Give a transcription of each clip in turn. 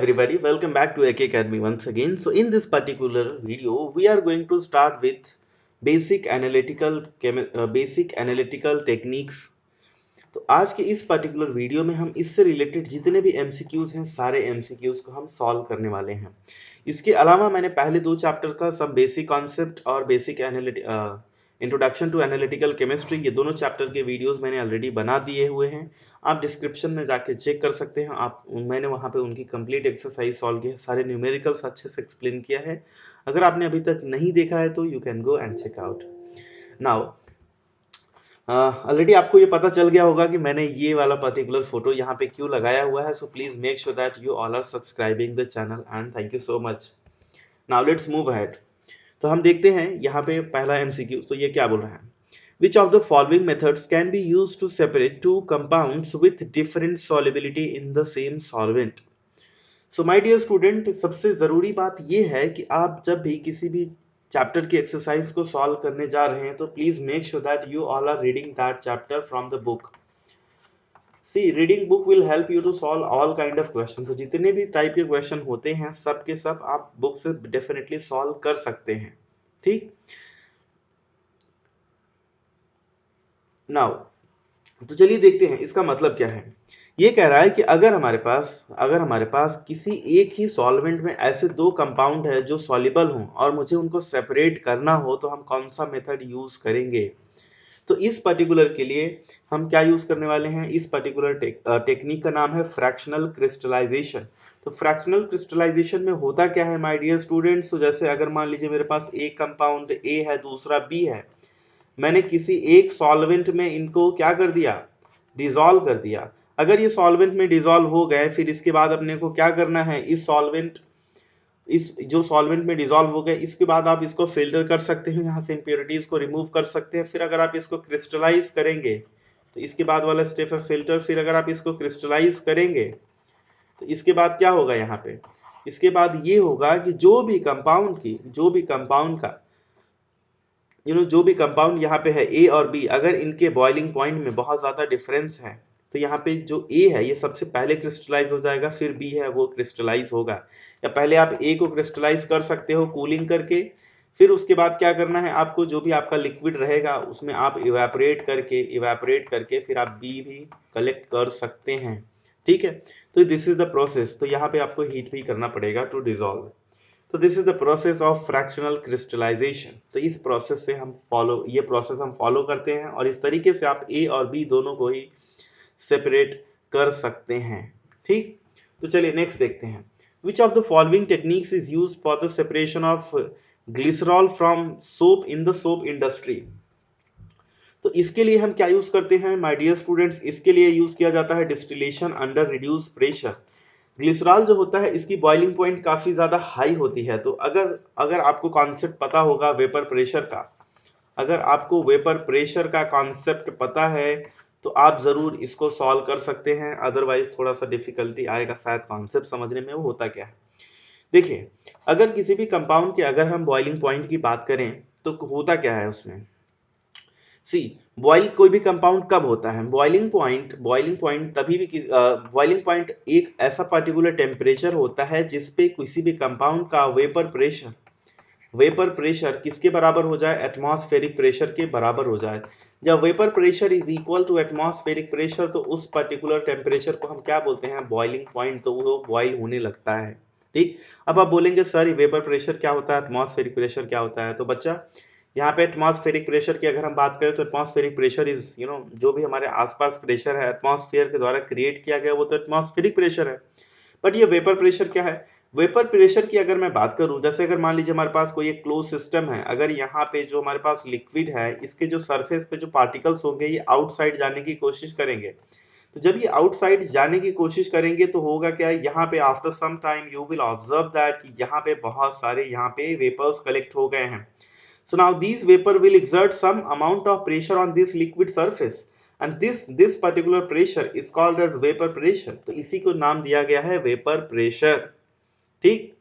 Everybody, welcome back to AK Academy once again. So in this particular video, we are going to start with basic analytical techniques. तो आज के इस particular video में हम इससे related जितने भी एमसीक्यूज हैं सारे एमसीक्यूज को हम सॉल्व करने वाले हैं। इसके अलावा मैंने पहले दो चैप्टर का सब बेसिक कॉन्सेप्ट और basic introduction to analytical chemistry, ये दोनों चैप्टर के वीडियोस मैंने ऑलरेडी बना दिए हुए हैं। आप डिस्क्रिप्शन में जाके चेक कर सकते हैं। मैंने वहाँ पे उनकी कंप्लीट एक्सरसाइज सॉल्व की है, सारे न्यूमेरिकल्स अच्छे से एक्सप्लेन किया है। अगर आपने अभी तक नहीं देखा है तो you can go and check out now. Already आपको ये पता चल गया होगा कि मैंने ये वाला पर्टिकुलर फोटो यहाँ पे क्यों लगाया हुआ है। So please make sure that you all are subscribing the channel and thank you so much. Now let's move ahead. तो हम देखते हैं यहाँ पे पहला एमसीक्यू। तो ये क्या बोल रहा है, which of the following methods can be used to separate two compounds with different solubility in the same solvent? So my dear student, सबसे ज़रूरी बात ये है कि आप जब भी किसी भी चैप्टर की एक्सरसाइज को सॉल्व करने जा रहे हैं तो please make sure that you all are reading that chapter from the book. See reading book will help you to solve all kind of question. तो जितने भी टाइप के क्वेश्चन होते हैं सब के सब आप बुक से डेफिनेटली सॉल्व कर सकते हैं। ठीक, नाउ तो चलिए देखते हैं इसका मतलब क्या है। ये कह रहा है कि अगर हमारे पास किसी एक ही सॉल्वेंट में ऐसे दो कंपाउंड है जो सॉल्युबल हों और मुझे उनको सेपरेट करना हो तो हम कौन सा मेथड यूज करेंगे। तो इस पर्टिकुलर के लिए हम क्या यूज करने वाले हैं, इस पर्टिकुलर टेक्निक का नाम है फ्रैक्शनल क्रिस्टलाइजेशन। तो फ्रैक्शनल क्रिस्टलाइजेशन में होता क्या है माय डियर स्टूडेंट्स, तो जैसे अगर मान लीजिए मेरे पास एक कंपाउंड ए है दूसरा बी है, मैंने किसी एक सॉल्वेंट में इनको क्या कर दिया, डिसॉल्व कर दिया। अगर ये सॉल्वेंट में डिसॉल्व हो गए फिर इसके बाद अपने को क्या करना है, इस जो सॉल्वेंट में डिसॉल्व हो गए इसके बाद आप इसको फिल्टर कर सकते हैं, यहाँ से इंप्योरिटीज को रिमूव कर सकते हैं। फिर अगर आप इसको क्रिस्टलाइज करेंगे तो इसके बाद वाला स्टेप है फिल्टर। फिर अगर आप इसको क्रिस्टलाइज करेंगे तो इसके बाद क्या होगा, यहाँ पे इसके बाद ये होगा कि जो भी कंपाउंड यहाँ पे है ए और बी, अगर इनके बॉइलिंग पॉइंट में बहुत ज़्यादा डिफरेंस है तो यहाँ पे जो ए है ये सबसे पहले क्रिस्टलाइज हो जाएगा, फिर बी है वो क्रिस्टलाइज होगा। या पहले आप ए को क्रिस्टलाइज कर सकते हो कूलिंग करके, फिर उसके बाद क्या करना है आपको, जो भी आपका लिक्विड रहेगा उसमें आप इवेपोरेट करके फिर आप बी भी कलेक्ट कर सकते हैं। ठीक है, तो दिस इज द प्रोसेस। तो यहाँ पे आपको हीट भी करना पड़ेगा टू डिजॉल्व। तो this is the process of fractional crystallization. तो इस प्रोसेस से ये प्रोसेस हम फॉलो करते हैं और इस तरीके से आप ए और बी दोनों को ही सेपरेट कर सकते हैं। ठीक, तो चलिए नेक्स्ट देखते हैं। Which of the following techniques is use for the separation of glycerol from soap in the soap industry. तो इसके लिए हम क्या यूज करते हैं माय डियर स्टूडेंट्स, इसके लिए यूज किया जाता है distillation under reduce pressure. Glycerol जो होता है इसकी बॉइलिंग पॉइंट काफी ज्यादा हाई होती है। तो अगर अगर आपको कॉन्सेप्ट पता होगा वेपर प्रेशर का, अगर आपको वेपर प्रेशर का कॉन्सेप्ट पता है तो आप जरूर इसको सॉल्व कर सकते हैं, अदरवाइज थोड़ा सा डिफिकल्टी आएगा शायद कॉन्सेप्ट समझने में। वो होता क्या है, देखिए अगर किसी भी कंपाउंड के अगर हम बॉइलिंग पॉइंट की बात करें तो होता क्या है उसमें, सी बॉइल कोई भी कंपाउंड कब होता है, बॉइलिंग पॉइंट तभी भी बॉइलिंग पॉइंट एक ऐसा पर्टिकुलर टेम्परेचर होता है जिसपे किसी भी कंपाउंड का वेपर प्रेशर किसके बराबर हो जाए, एटमॉस्फेरिक प्रेशर के बराबर हो जाए। जब vapour pressure is equal to atmospheric pressure तो उस पर्टिकुलर टेम्परेचर को हम क्या बोलते हैं, बॉइलिंग पॉइंट। तो वो बॉइल होने लगता है। ठीक, अब आप बोलेंगे सर ये वेपर प्रेशर क्या होता है, एटमॉस्फेरिक प्रेशर क्या होता है। तो बच्चा यहाँ पे एटमॉस्फेरिक प्रेशर की अगर हम बात करें तो एटमॉस्फेरिक प्रेशर इज जो भी हमारे आसपास प्रेशर है एटमॉस्फेयर के द्वारा क्रिएट किया गया वो तो एटमॉस्फेरिक प्रेशर है। बट ये वेपर प्रेशर क्या है, वेपर प्रेशर की अगर मैं बात करूं, जैसे अगर मान लीजिए हमारे पास कोई एक क्लोज सिस्टम है, अगर यहाँ पे जो हमारे पास लिक्विड है इसके जो सरफेस पे जो पार्टिकल्स होंगे ये आउटसाइड जाने की कोशिश करेंगे। तो जब ये आउटसाइड जाने की कोशिश करेंगे तो होगा क्या, यहाँ पे after some time you will observe that कि यहाँ पे बहुत सारे यहाँ पे वेपर्स कलेक्ट हो गए हैं। So now these vapor will exert some amount of pressure on this liquid surface and this particular pressure is called as vapor pressure। तो इसी को नाम दिया गया है वेपर प्रेशर। ठीक,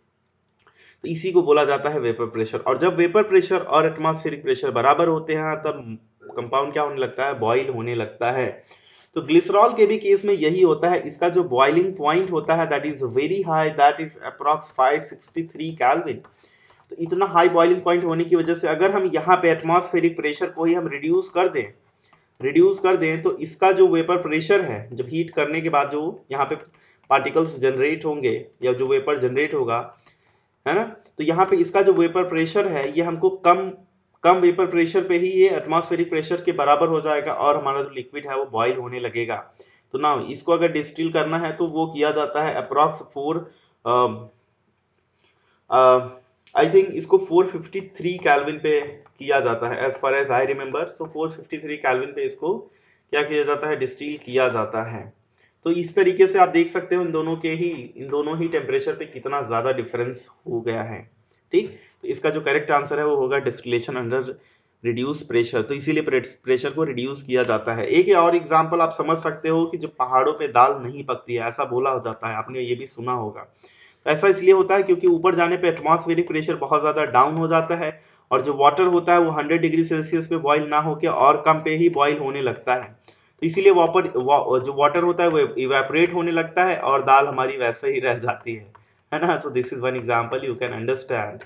तो इसी को बोला जाता है वेपर प्रेशर। और जब वेपर प्रेशर और एटमॉस्फेरिक प्रेशर बराबर होते हैं तब कंपाउंड क्या होने लगता है, बॉइल होने लगता है। तो ग्लिसरॉल के भी केस में यही होता है, इसका जो बॉइलिंग पॉइंट होता है that is very high, that is approx 563 kelvin. तो इतना हाई बॉइलिंग पॉइंट होने की वजह से अगर हम यहाँ पे एटमॉस्फेरिक प्रेशर को ही हम रिड्यूस कर दें तो इसका जो वेपर प्रेशर है, जब हीट करने के बाद जो यहाँ पे पार्टिकल्स जनरेट होंगे या जो वेपर जनरेट होगा, है ना, तो यहाँ पे इसका जो वेपर प्रेशर है ये हमको कम कम वेपर प्रेशर पे ही ये एटमॉस्फेरिक प्रेशर के बराबर हो जाएगा और हमारा जो लिक्विड है वो बॉईल होने लगेगा। तो ना इसको अगर डिस्टिल करना है तो वो किया जाता है अप्रॉक्स 4 आई थिंक इसको 453 केल्विन पे किया जाता है as far as I remember. So 453 kelvin पे इसको क्या किया जाता है, डिस्टिल किया जाता है। तो इस तरीके से आप देख सकते हो इन दोनों ही टेम्परेचर पे कितना ज्यादा डिफरेंस हो गया है। ठीक, तो इसका जो करेक्ट आंसर है वो होगा डिस्टिलेशन अंडर रिड्यूस प्रेशर। तो इसीलिए प्रेशर को रिड्यूस किया जाता है। एक और एग्जांपल आप समझ सकते हो कि जो पहाड़ों पे दाल नहीं पकती है ऐसा बोला हो जाता है, आपने ये भी सुना होगा। ऐसा इसलिए होता है क्योंकि ऊपर जाने पे एटमॉस्फेरिक प्रेशर बहुत ज्यादा डाउन हो जाता है और जो वाटर होता है वो 100 डिग्री सेल्सियस पे बॉईल ना होकर और कम पे ही बॉईल होने लगता है। तो इसीलिए जो वाटर होता है वो इवेपोरेट होने लगता है और दाल हमारी वैसे ही रह जाती है ना। सो this is one example you can understand.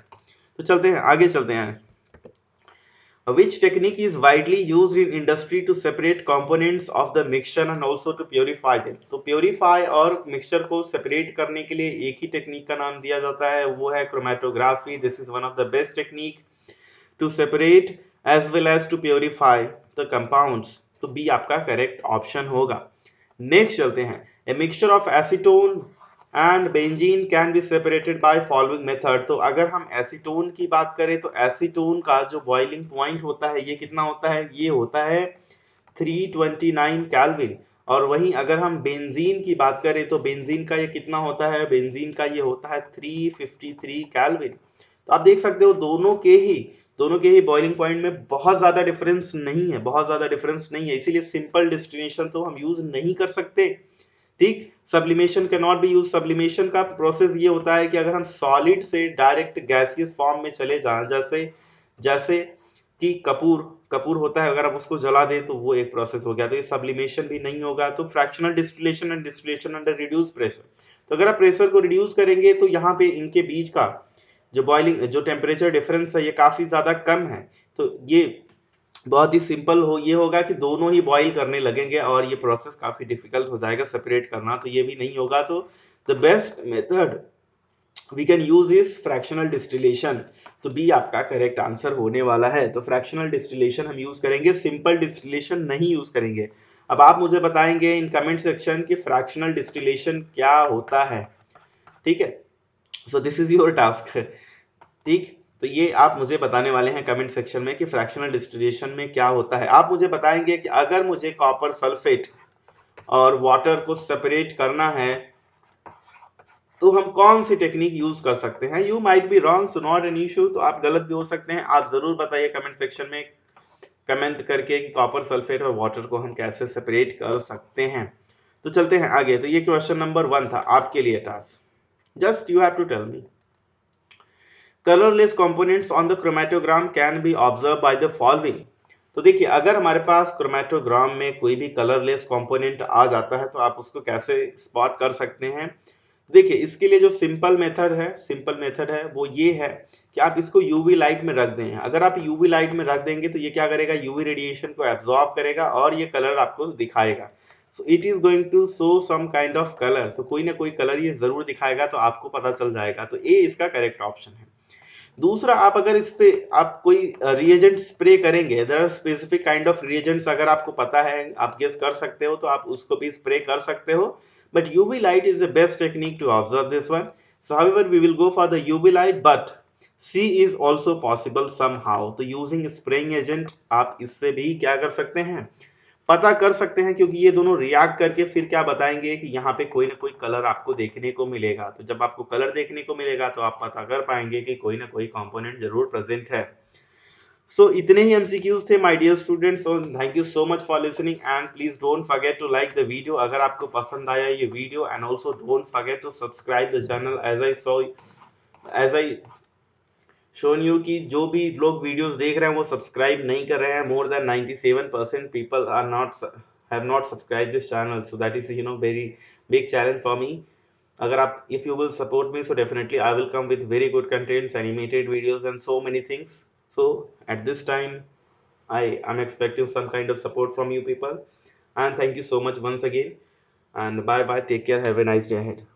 तो चलते हैं आगे, चलते हैं। Which technique is widely used in industry to separate components of the mixture and also to purify them? तो प्योरीफाई और मिक्सचर को सेपरेट करने के लिए एक ही टेक्निक का नाम दिया जाता है, वो है chromatography. This is one of the best technique to separate as well as to purify the compounds. तो बी आपका करेक्ट ऑप्शन होगा। नेक्स्ट चलते हैं। A mixture of acetone and benzene can be separated by following method. तो अगर हम acetone की बात करें तो एसीटोन का जो बॉइलिंग पॉइंट होता है ये कितना होता है, ये होता है 329 केल्विन। और वहीं अगर हम बेंजीन की बात करें तो बेंजीन का ये कितना होता है, बेंजीन का ये होता है 353 केल्विन। तो आप देख सकते हो दोनों के ही बॉइलिंग पॉइंट में बहुत ज्यादा डिफरेंस नहीं है, इसीलिए सिंपल डिस्टिलेशन तो हम यूज नहीं कर सकते। ठीक, sublimation can not be use. Sublimation का प्रोसेस ये होता है कि अगर हम सॉलिड से डायरेक्ट गैसियस फॉर्म में चले जाएं, जैसे जैसे कि कपूर होता है, अगर आप उसको जला दें तो वो एक प्रोसेस हो गया, तो ये सब्लिमेशन भी नहीं होगा। तो fractional distillation and distillation under reduce pressure. तो अगर आप प्रेशर को रिड्यूस करेंगे तो यहाँ पे इनके बीच का जो टेम्परेचर डिफरेंस है ये काफी ज्यादा कम है। तो ये बहुत ही सिंपल ये होगा कि दोनों ही बॉईल करने लगेंगे और ये प्रोसेस काफी डिफिकल्ट हो जाएगा सेपरेट करना, तो ये भी नहीं होगा। तो the best method we can use is fractional distillation. तो बी आपका करेक्ट आंसर होने वाला है। तो फ्रैक्शनल डिस्टिलेशन हम यूज करेंगे, सिंपल डिस्टिलेशन नहीं यूज करेंगे। अब आप मुझे बताएंगे इन कमेंट सेक्शन कि फ्रैक्शनल डिस्टिलेशन क्या होता है। ठीक है, so this is your task. ठीक, तो ये आप मुझे बताने वाले हैं कमेंट सेक्शन में कि फ्रैक्शनल डिस्टिलेशन में क्या होता है। आप मुझे बताएंगे कि अगर मुझे कॉपर सल्फेट और वाटर को सेपरेट करना है तो हम कौन सी टेक्निक यूज कर सकते हैं। You might be wrong, so not an issue, तो आप गलत भी हो सकते हैं। आप जरूर बताइए कमेंट सेक्शन में कमेंट करके कि कॉपर सल्फेट और वाटर को हम कैसे सेपरेट कर सकते हैं। तो चलते हैं आगे। तो ये क्वेश्चन नंबर 1 था आपके लिए task. Just you have to tell me colorless components on the chromatogram can be observed by the following। तो देखिए अगर हमारे पास क्रोमेटोग्राम में कोई भी कलरलेस कंपोनेंट आ जाता है तो आप उसको कैसे स्पॉट कर सकते हैं। देखिए इसके लिए जो सिंपल मेथड है वो ये है कि आप इसको यूवी लाइट में रख दें। अगर आप यूवी लाइट में रख देंगे तो ये क्या करेगा, यूवी रेडिएशन को एब्जॉर्ब करेगा और ये कलर आपको दिखाएगा। So it is going to show some kind of colour, तो कोई ना कोई कलर ये जरूर दिखाएगा, तो आपको पता चल जाएगा। तो ए इसका करेक्ट ऑप्शन है। दूसरा, आप अगर इस पे आप कोई रिएजेंट स्प्रे करेंगे, there are specific kind of reagents, अगर आपको पता है आप गेस कर सकते हो तो आप उसको भी स्प्रे कर सकते हो, but UV light is the best technique to observe this one. So however we will go for the UV light, but C is also possible somehow. तो यूजिंग स्प्रेइंग एजेंट आप इससे भी क्या कर सकते हैं, पता कर सकते हैं, क्योंकि ये दोनों रिएक्ट करके फिर क्या बताएंगे कि यहाँ पे कोई ना कोई कलर आपको देखने को मिलेगा। तो जब आपको कलर देखने को मिलेगा तो आप पता कर पाएंगे कि कोई ना कोई कंपोनेंट जरूर प्रेजेंट है। सो इतने ही एमसीक्यूज थे माय डियर स्टूडेंट्स, और thank you so much for listening and please don't forget to like the video अगर आपको पसंद आया ये video, and also don't forget to subscribe the channel as I shown you कि जो भी लोग वीडियोस देख रहे हैं वो सब्सक्राइब नहीं कर रहे हैं। More than 97% people are not have not subscribed this channel, so that is very big challenge for me. अगर आप if you will support me, so definitely I will come with very good contents, animated videos and so many things. So at this time I am expecting some kind of support from you people, and thank you so much once again, and bye bye, take care, have a nice day ahead.